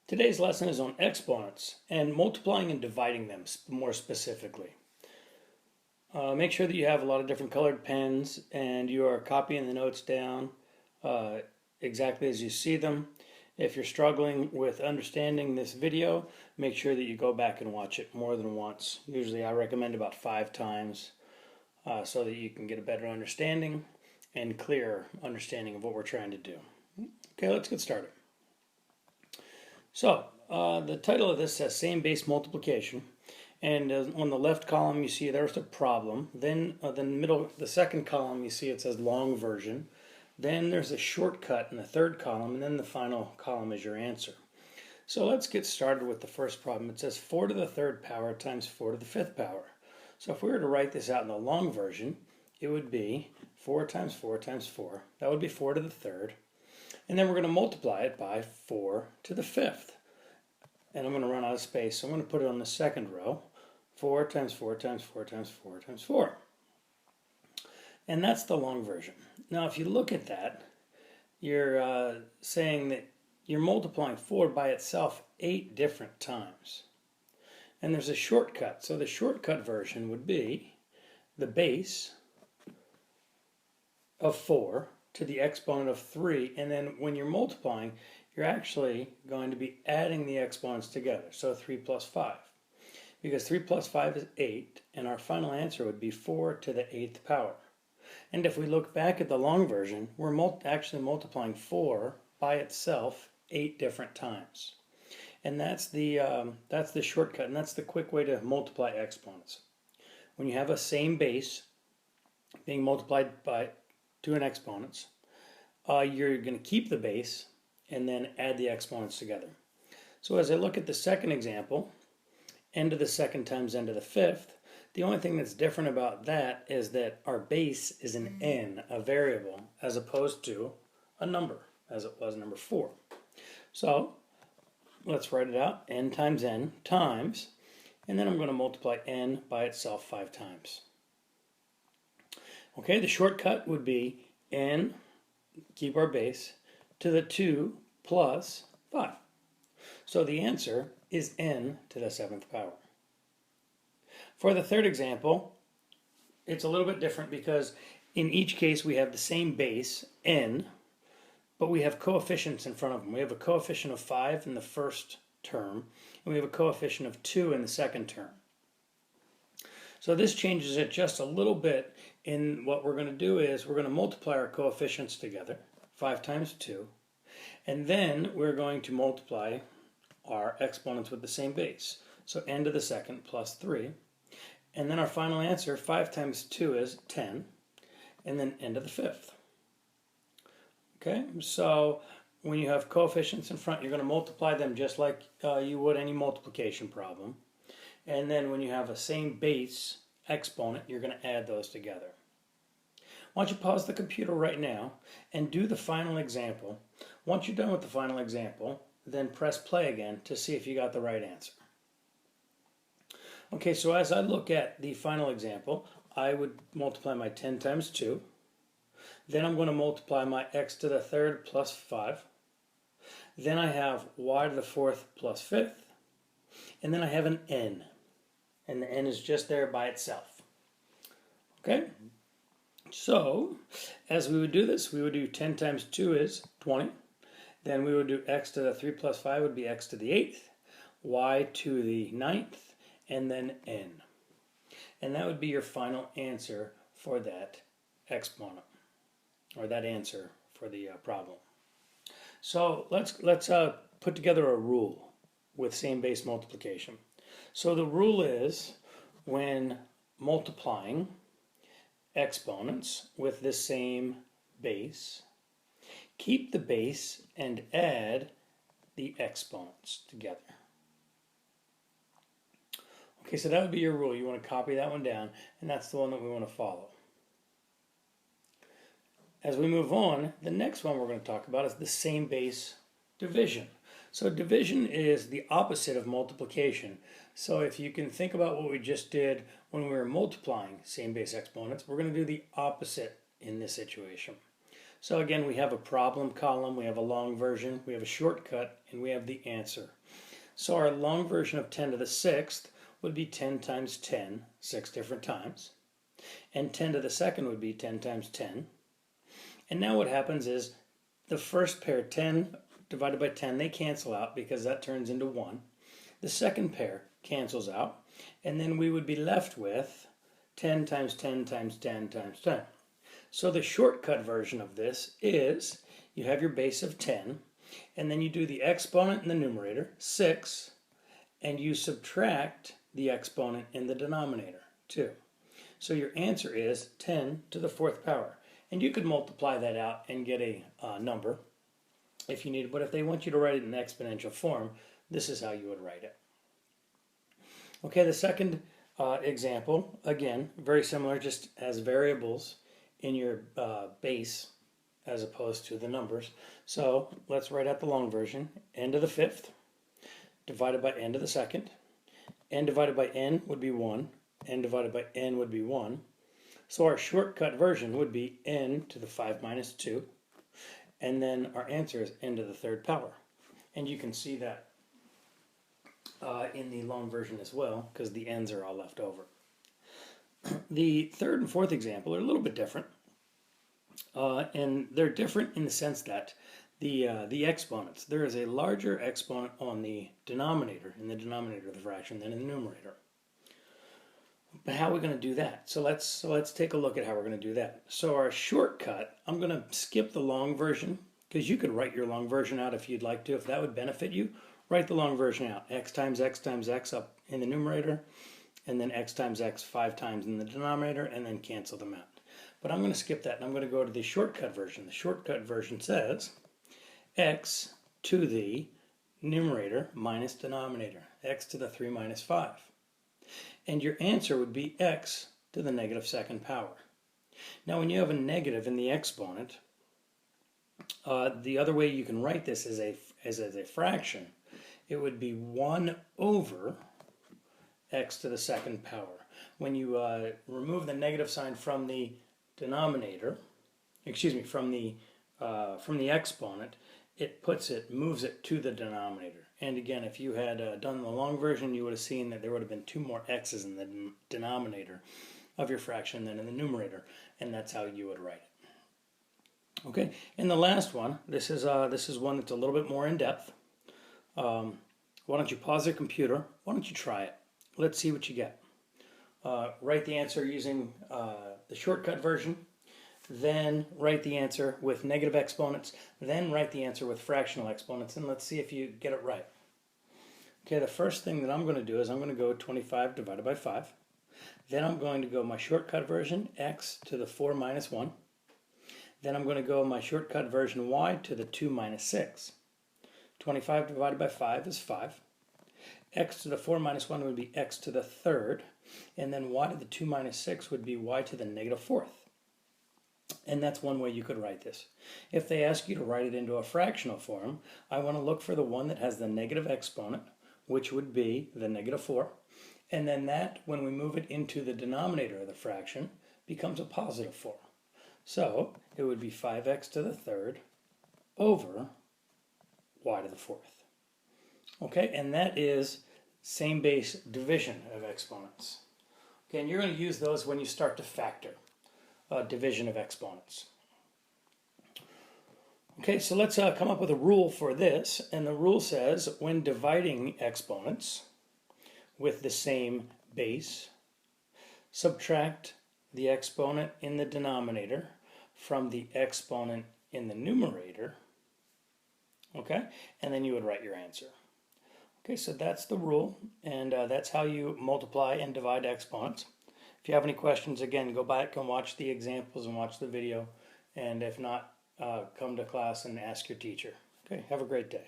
Today's lesson is on exponents and multiplying and dividing them more specifically. Make sure that you have a lot of different colored pens and you are copying the notes down exactly as you see them. If you're struggling with understanding this video, make sure that you go back and watch it more than once. Usually I recommend about 5 times so that you can get a better understanding and clearer understanding of what we're trying to do. Okay, let's get started. So, the title of this says same base multiplication, and on the left column you see there's a problem. Then the second column you see it says long version. Then there's a shortcut in the third column, and then the final column is your answer. So let's get started with the first problem. It says 4 to the third power times 4 to the fifth power. So if we were to write this out in the long version, it would be 4 times 4 times 4. That would be 4 to the third. And then we're going to multiply it by 4 to the fifth. And I'm going to run out of space, so I'm going to put it on the second row. 4 times 4 times 4 times 4 times 4. And that's the long version. Now if you look at that, you're saying that you're multiplying 4 by itself 8 different times. And there's a shortcut. So the shortcut version would be the base of 4 to the exponent of 3, and then when you're multiplying, you're actually going to be adding the exponents together. So 3 plus 5. Because 3 plus 5 is 8, and our final answer would be 4 to the 8th power. And if we look back at the long version, we're actually multiplying 4 by itself 8 different times. And that's the shortcut, and that's the quick way to multiply exponents. When you have a same base being multiplied by two exponents, you're going to keep the base and then add the exponents together. So as I look at the second example, n to the second times n to the fifth, the only thing that's different about that is that our base is an n, a variable, as opposed to a number, as it was number 4. So let's write it out, n times, and then I'm going to multiply n by itself 5 times. Okay, the shortcut would be n, keep our base, to the 2 plus 5. So the answer is n to the 7th power. For the third example, it's a little bit different because in each case we have the same base, n, but we have coefficients in front of them. We have a coefficient of 5 in the first term, and we have a coefficient of 2 in the second term. So this changes it just a little bit. In what we're going to do is we're going to multiply our coefficients together, 5 times 2, and then we're going to multiply our exponents with the same base. So n to the second plus 3, and then our final answer, 5 times 2 is 10, and then n to the fifth. Okay, so when you have coefficients in front, you're going to multiply them just like you would any multiplication problem. And then when you have a same base exponent, you're going to add those together. Why don't you pause the computer right now and do the final example. Once you're done with the final example, then press play again to see if you got the right answer. Okay, so as I look at the final example, I would multiply my 10 times 2. Then I'm going to multiply my x to the third plus 5. Then I have y to the fourth plus 5th. And then I have an n. And the n is just there by itself. Okay? So, as we would do this, we would do 10 times 2 is 20. Then we would do x to the 3 plus 5 would be x to the 8th, y to the 9th, and then n. And that would be your final answer for that exponent, or that answer for the problem. So let's put together a rule with same base multiplication. So the rule is when multiplying exponents with the same base, keep the base and add the exponents together. Okay, so that would be your rule. You want to copy that one down, and that's the one that we want to follow. As we move on, the next one we're going to talk about is the same base division. So division is the opposite of multiplication. So if you can think about what we just did when we were multiplying same base exponents, we're going to do the opposite in this situation. So again, we have a problem column, we have a long version, we have a shortcut, and we have the answer. So our long version of 10 to the 6th would be 10 times 10, 6 different times. And 10 to the 2nd would be 10 times 10. And now what happens is the first pair, 10 divided by 10, they cancel out because that turns into 1. The second pair cancels out, and then we would be left with 10 times 10 times 10 times 10. So the shortcut version of this is you have your base of 10, and then you do the exponent in the numerator, 6, and you subtract the exponent in the denominator, 2. So your answer is 10 to the 4th power. And you could multiply that out and get a number if you need it, but if they want you to write it in exponential form, this is how you would write it. Okay, the second example, again, very similar, just as variables in your base as opposed to the numbers. So let's write out the long version. N to the 5th divided by n to the 2nd. N divided by n would be 1. N divided by n would be 1. So our shortcut version would be n to the 5 minus 2. And then our answer is n to the 3rd power. And you can see that in the long version as well, because the n's are all left over. The third and fourth example are a little bit different. And they're different in the sense that the exponents, there is a larger exponent on the denominator, in the denominator of the fraction, than in the numerator. But how are we going to do that? So let's take a look at how we're going to do that. So our shortcut, I'm going to skip the long version, because you could write your long version out if you'd like to. If that would benefit you, write the long version out. X times x up in the numerator, and then x times x 5 times in the denominator, and then cancel them out. But I'm going to skip that, and I'm going to go to the shortcut version. The shortcut version says x to the numerator minus denominator, x to the 3 minus 5. And your answer would be x to the negative 2nd power. Now when you have a negative in the exponent, the other way you can write this as a fraction, it would be 1 over x to the 2nd power. When you remove the negative sign from the denominator, from the exponent, it moves it to the denominator. And again, if you had done the long version, you would have seen that there would have been 2 more x's in the denominator of your fraction than in the numerator, and that's how you would write it. Okay, and the last one, this is one that's a little bit more in depth. Why don't you pause your computer? Why don't you try it? Let's see what you get. Write the answer using the shortcut version, then write the answer with negative exponents, then write the answer with fractional exponents, and let's see if you get it right. Okay, the first thing that I'm going to do is I'm going to go 25 divided by 5. Then I'm going to go my shortcut version, x to the 4 minus 1. Then I'm going to go my shortcut version, y to the 2 minus 6. 25 divided by 5 is 5. X to the 4 minus 1 would be x to the 3rd. And then y to the 2 minus 6 would be y to the negative 4th. And that's one way you could write this. If they ask you to write it into a fractional form, I want to look for the one that has the negative exponent, which would be the negative 4. And then that, when we move it into the denominator of the fraction, becomes a positive 4. So it would be 5x to the 3rd over y to the 4th. Okay, and that is same base division of exponents. Okay, and you're going to use those when you start to factor division of exponents. Okay, so let's come up with a rule for this, and the rule says when dividing exponents with the same base, subtract the exponent in the denominator from the exponent in the numerator, okay, and then you would write your answer. Okay, so that's the rule, and that's how you multiply and divide exponents. If you have any questions, again, go back and watch the examples and watch the video, and if not, come to class and ask your teacher. Okay, have a great day.